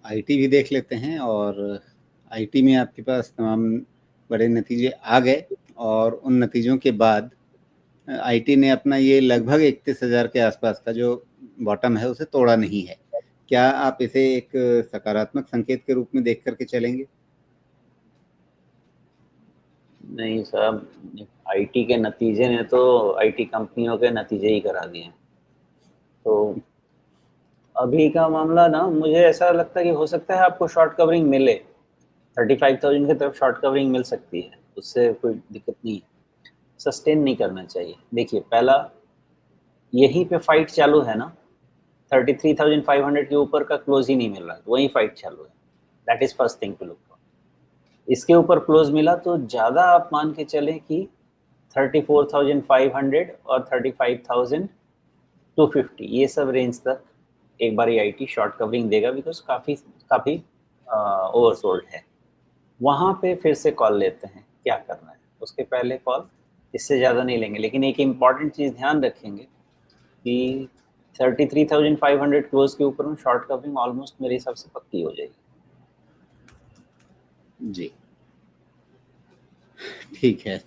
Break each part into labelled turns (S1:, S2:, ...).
S1: IT भी देख लेते हैं, और आईटी में आपके पास तमाम बड़े नतीजे आ गए, और उन नतीजों के बाद आईटी ने अपना ये लगभग 31,000 के आसपास का जो बॉटम है उसे तोड़ा नहीं है। क्या आप इसे एक सकारात्मक संकेत के रूप में देख करके चलेंगे?
S2: नहीं साहब, आईटी के नतीजे ने तो आईटी कंपनियों के नतीजे ही करा दिए। तो अभी का मामला ना, मुझे ऐसा लगता है कि हो सकता है आपको शॉर्ट कवरिंग मिले, 35,000 की तरफ शॉर्ट कवरिंग मिल सकती है, उससे कोई दिक्कत नहीं है। सस्टेन नहीं करना चाहिए। देखिए, पहला यहीं पे फाइट चालू है ना, 33,500 के ऊपर का क्लोज ही नहीं मिल रहा, वहीं फाइट चालू है। That is first thing to look for. इसके ऊपर क्लोज मिला तो ज़्यादा आप मान के चलें कि 34,500 और 35,250, ये सब रेंज तक एक बार आईटी शॉर्ट कवरिंग देगा, बिकॉज काफ़ी काफ़ी ओवरसोल्ड है। वहाँ पे फिर से कॉल लेते हैं क्या करना है, उसके पहले कॉल इससे ज़्यादा नहीं लेंगे। लेकिन एक इम्पॉर्टेंट चीज़ ध्यान रखेंगे कि 33,500 क्लोज के ऊपर में शॉर्ट कवरिंग ऑलमोस्ट मेरे हिसाब से पक्की हो जाएगी।
S1: जी, ठीक है।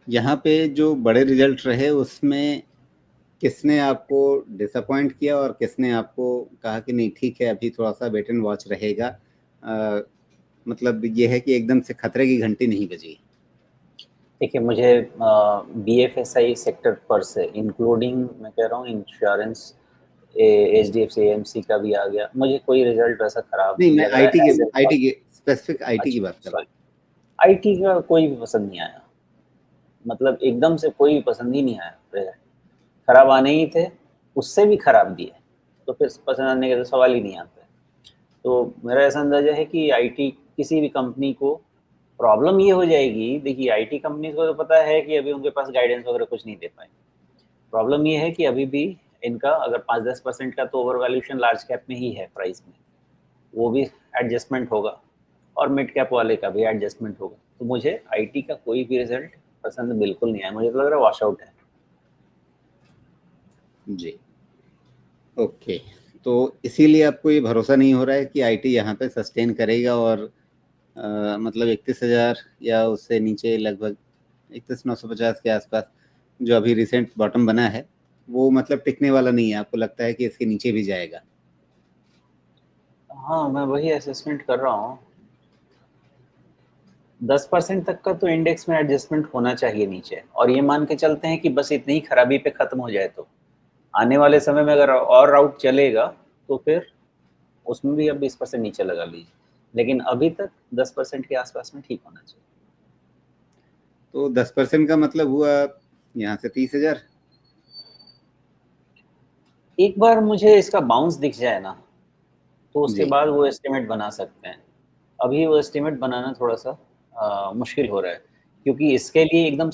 S1: यहाँ पे जो बड़े रिजल्ट रहे उसमें किसने आपको डिसअपॉइंट किया, और किसने आपको कहा कि नहीं ठीक है, अभी थोड़ा सा वेट एंड वॉच रहेगा? मतलब ये है कि एकदम से खतरे की घंटी नहीं बजी।
S2: देखिए, मुझे बीएफएसआई सेक्टर पर से, इंक्लूडिंग मैं कह रहा हूँ इंश्योरेंस, एचडीएफसी एएमसी का भी आ गया, मुझे कोई रिजल्ट वैसा खराब
S1: नहीं,
S2: नहीं
S1: मैं
S2: लग रहा है एज ए
S1: आईटी की स्पेसिफिक आईटी की
S2: अच्छा,
S1: बात कर रहा
S2: सॉरी, आईटी का कोई भी पसंद नहीं आया। मतलब एकदम से कोई भी पसंद ही नहीं आया रिजल्ट। खराब आने ही थे, उससे भी खराब दिए, तो फिर पसंद आने के तो सवाल ही नहीं आते। तो मेरा ऐसा अंदाजा है कि आईटी किसी भी कंपनी को प्रॉब्लम ये हो जाएगी। देखिए, आईटी कंपनी को तो पता है कि अभी उनके पास गाइडेंस वगैरह कुछ नहीं दे पाए। प्रॉब्लम ये है कि अभी भी इनका अगर 5-10% का तो ओवर वैल्यूएशन लार्ज कैप में ही है, प्राइस में वो भी एडजस्टमेंट होगा, और मिड कैप वाले का भी एडजस्टमेंट होगा। तो मुझे आईटी का कोई भी रिजल्ट पसंद बिल्कुल नहीं आया, मुझे तो लग रहा है वॉश आउट है।
S1: हूँ। जी, ओके। तो इसीलिए आपको ये भरोसा नहीं हो रहा है कि आईटी यहाँ पे सस्टेन करेगा, और मतलब 31,000 या उससे नीचे लगभग 31,950 के आसपास जो अभी रिसेंट बॉटम बना है, वो मतलब टिकने वाला नहीं है? आपको लगता है कि इसके नीचे भी जाएगा?
S2: हाँ, मैं वही असेसमेंट कर रहा हूँ। 10% तक का तो इंडेक्स में एडजस्टमेंट होना चाहिए नीचे, और ये मान के चलते हैं कि बस इतनी ही खराबी पे खत्म हो जाए। तो आने वाले समय में अगर और राउट चलेगा तो फिर उसमें भी अब 20% नीचे लगा लीजिए, लेकिन अभी तक 10% के आसपास में ठीक होना चाहिए।
S1: तो 10% का मतलब हुआ यहाँ से 30,000।
S2: एक बार मुझे इसका बाउंस दिख जाए ना, तो उसके
S1: जी,
S2: बाद वो एस्टिमेट बना सकते हैं। अभी वो एस्टिमेट बनाना थोड़ा सा मुश्किल हो रहा है, क्योंकि इसके लिए एकदम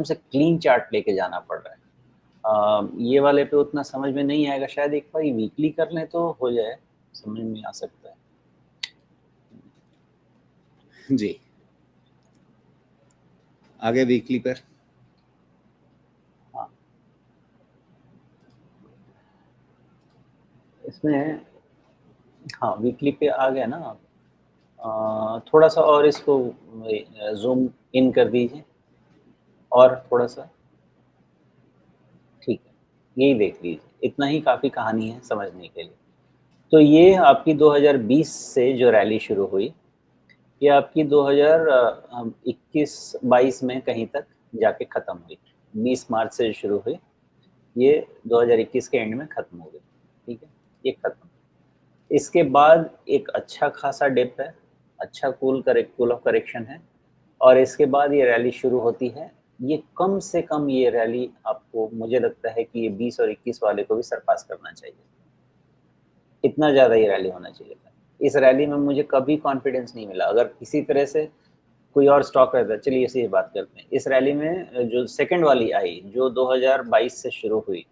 S2: से क्लीन चार्ट लेके जाना पड़ रहा है। ये वाले पे उतना समझ में नहीं आएगा, शायद एक बार वीकली कर लें तो हो जाए, समझ में आ सकता है।
S1: जी, आगे वीकली पर।
S2: हाँ, इसमें हाँ वीकली पे आ गया ना। थोड़ा सा और इसको जूम इन कर दीजिए, और थोड़ा सा, ठीक है, यही देख लीजिए, इतना ही काफ़ी कहानी है समझने के लिए। तो ये आपकी 2020 से जो रैली शुरू हुई, ये आपकी 2021-22 में कहीं तक जाके ख़त्म हुई। 20 मार्च से शुरू हुई, ये 2021 के एंड में ख़त्म हो गई। ठीक है, ये ख़त्म। इसके बाद एक अच्छा खासा डिप है, अच्छा कूल ऑफ करेक्शन है, और इसके बाद ये रैली शुरू होती है। ये कम से कम ये रैली आपको, मुझे लगता है कि ये 20 और 21 वाले को भी सरपास करना चाहिए। इतना ज़्यादा ये रैली होना चाहिए था। इस रैली में मुझे कभी कॉन्फिडेंस नहीं मिला। अगर किसी तरह से कोई और स्टॉक रहता है, चलिए इसी बात करते हैं। इस रैली में जो सेकंड वाली आई, जो 2022 से शुरू हुई,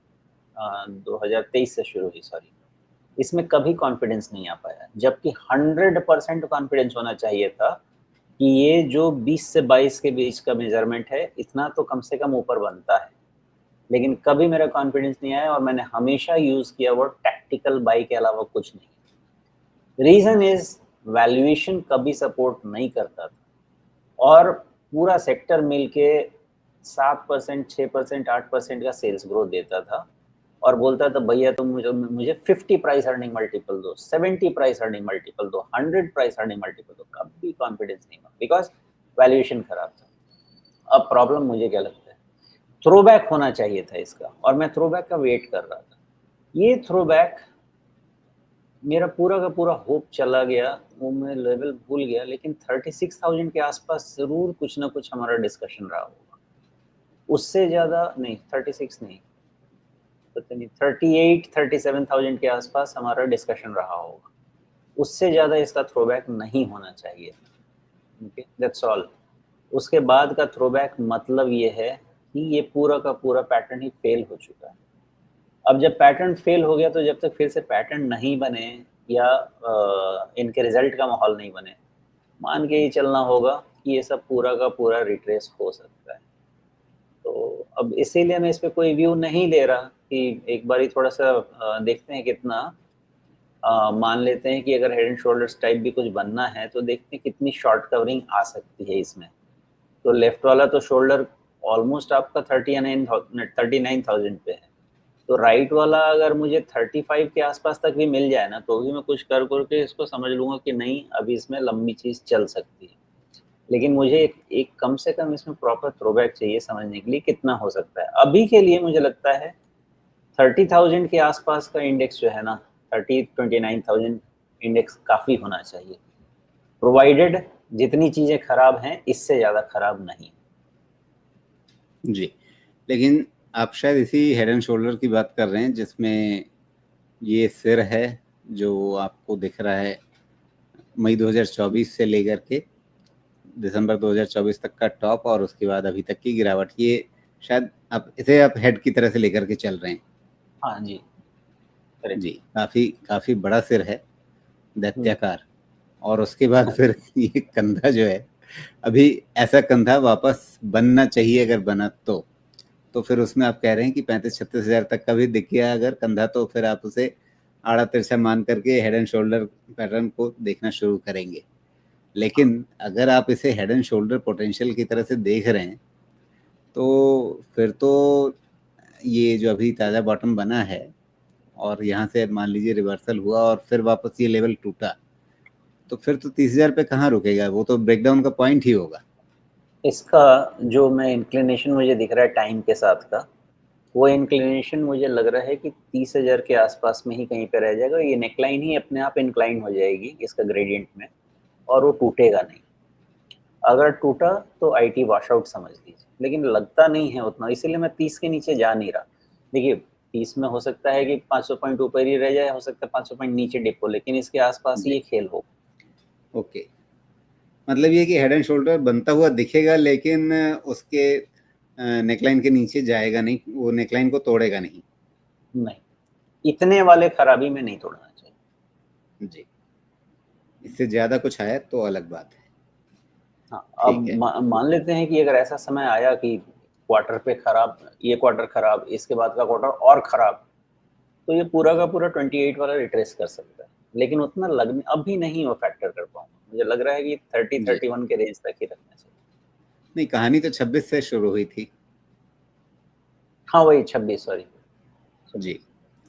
S2: 2023 से शुरू हुई, सॉरी, इसमें कभी कॉन्फिडेंस नहीं आ पाया, जबकि 100% कॉन्फिडेंस होना चाहिए था कि ये जो 20 से 22 के बीच का मेजरमेंट है, इतना तो कम से कम ऊपर बनता है। लेकिन कभी मेरा कॉन्फिडेंस नहीं आया, और मैंने हमेशा यूज़ किया वो टैक्टिकल बाई के अलावा कुछ नहीं। रीजन इज वैल्यूएशन कभी सपोर्ट नहीं करता था और पूरा सेक्टर मिलके 7%, 6%, 8% का सेल्स ग्रोथ देता था और बोलता था भैया तुम मुझे 50 प्राइस अर्निंग मल्टीपल दो, 70 प्राइस अर्निंग मल्टीपल दो, 100 प्राइस अर्निंग मल्टीपल दो। कभी कॉन्फिडेंस नहीं हुआ बिकॉज वैल्यूएशन खराब था। अब प्रॉब्लम मुझे क्या लगता है, थ्रोबैक होना चाहिए था इसका और मैं थ्रोबैक का वेट कर रहा था। ये थ्रोबैक मेरा पूरा का पूरा होप चला गया, वो मैं लेवल भूल गया, लेकिन 36,000 के आसपास जरूर कुछ ना कुछ हमारा डिस्कशन रहा होगा। उससे ज्यादा नहीं, 36 नहीं, पता नहीं 38, 37,000 के आसपास हमारा डिस्कशन रहा होगा। उससे ज्यादा इसका थ्रोबैक नहीं होना चाहिए। Okay, that's all. उसके बाद का थ्रोबैक मतलब ये है कि ये पूरा का पूरा पैटर्न ही फेल हो चुका है। अब जब पैटर्न फेल हो गया तो जब तक फिर से पैटर्न नहीं बने या इनके रिजल्ट का माहौल नहीं बने, मान के ही चलना होगा कि ये सब पूरा का पूरा रिट्रेस हो सकता है। तो अब इसीलिए मैं इस पे कोई व्यू नहीं ले रहा कि एक बारी थोड़ा सा देखते हैं कितना मान लेते हैं कि अगर हेड एंड शोल्डर्स टाइप भी कुछ बनना है तो देखते हैं कितनी शॉर्ट कवरिंग आ सकती है इसमें। तो लेफ्ट वाला तो शोल्डर ऑलमोस्ट आपका 39,000 पे है, तो राइट वाला अगर मुझे 35 के आसपास तक भी मिल जाए ना तो भी मैं कुछ कर करके इसको समझ लूंगा कि नहीं अभी इसमें लंबी चीज चल सकती है। लेकिन मुझे एक कम से कम इसमें प्रॉपर थ्रोबैक चाहिए समझने के लिए कितना हो सकता है। अभी के लिए मुझे लगता है 30,000 के आसपास का इंडेक्स जो है ना, 29,000 इंडेक्स काफी होना चाहिए, प्रोवाइडेड जितनी चीजें खराब हैं इससे ज्यादा खराब नहीं।
S1: जी, लेकिन आप शायद इसी हेड एंड शोल्डर की बात कर रहे हैं जिसमें ये सिर है जो आपको दिख रहा है मई 2024 से लेकर के दिसंबर 2024 तक का टॉप और उसके बाद अभी तक की गिरावट। ये शायद आप इसे आप हेड की तरह से लेकर के चल रहे हैं।
S2: हाँ जी, करेक्ट।
S1: जी, काफी काफी बड़ा सिर है, दैत्याकार। और उसके बाद फिर ये कंधा जो है, अभी ऐसा कंधा वापस बनना चाहिए अगर बना तो फिर उसमें आप कह रहे हैं कि 35-36 हजार तक का भी दिख गया अगर कंधा तो फिर आप उसे आड़ा तिरछा मान करके हेड एंड शोल्डर पैटर्न को देखना शुरू करेंगे। लेकिन अगर आप इसे हेड एंड शोल्डर पोटेंशियल की तरह से देख रहे हैं तो फिर तो ये जो अभी ताज़ा बॉटम बना है और यहाँ से मान लीजिए रिवर्सल हुआ और फिर वापस ये लेवल टूटा तो फिर तो 30,000 पे कहाँ रुकेगा, वो तो ब्रेकडाउन का पॉइंट ही होगा।
S2: इसका जो मैं इंक्लिनेशन मुझे दिख रहा है टाइम के साथ का, वो इंक्लिनेशन मुझे लग रहा है कि 30,000 के आसपास में ही कहीं पे रह जाएगा। ये नेकलाइन ही अपने आप इंक्लाइन हो जाएगी इसका ग्रेडियंट में और वो टूटेगा नहीं। अगर टूटा तो आईटी वॉश आउट समझ लीजिए, लेकिन लगता नहीं है उतना, इसीलिए मैं 30 के नीचे जा नहीं रहा। देखिए 30 में हो सकता है कि 500 पॉइंट ऊपर ही रह जाए, हो सकता है 500 पॉइंट नीचे डिप हो, लेकिन इसके आसपास ही ये खेल हो।
S1: ओके, मतलब ये कि हेड एंड शोल्डर बनता हुआ दिखेगा लेकिन उसके नेकलाइन के नीचे जाएगा नहीं, वो नेकलाइन को तोड़ेगा नहीं।
S2: नहीं, इतने वाले खराबी में नहीं तोड़ना चाहिए।
S1: जी, इससे ज्यादा कुछ आया तो अलग बात है।
S2: हाँ,
S1: ठीक
S2: अब
S1: है।
S2: मान लेते हैं कि अगर ऐसा समय आया कि क्वार्टर पे खराब, ये क्वार्टर खराब, इसके बाद का क्वार्टर और खराब, तो ये पूरा का पूरा 28 वाला रिट्रेस कर सकता है। लेकिन उतना लगने अभी नहीं वो फैक्टर कर पाऊंगा। मुझे लग रहा है कि 30,
S1: जी,
S2: 31 के रेंज तक ही रखना चाहिए।
S1: नहीं कहानी तो 26 से शुरू हुई थी।
S2: हाँ वही 26, सॉरी।
S1: जी,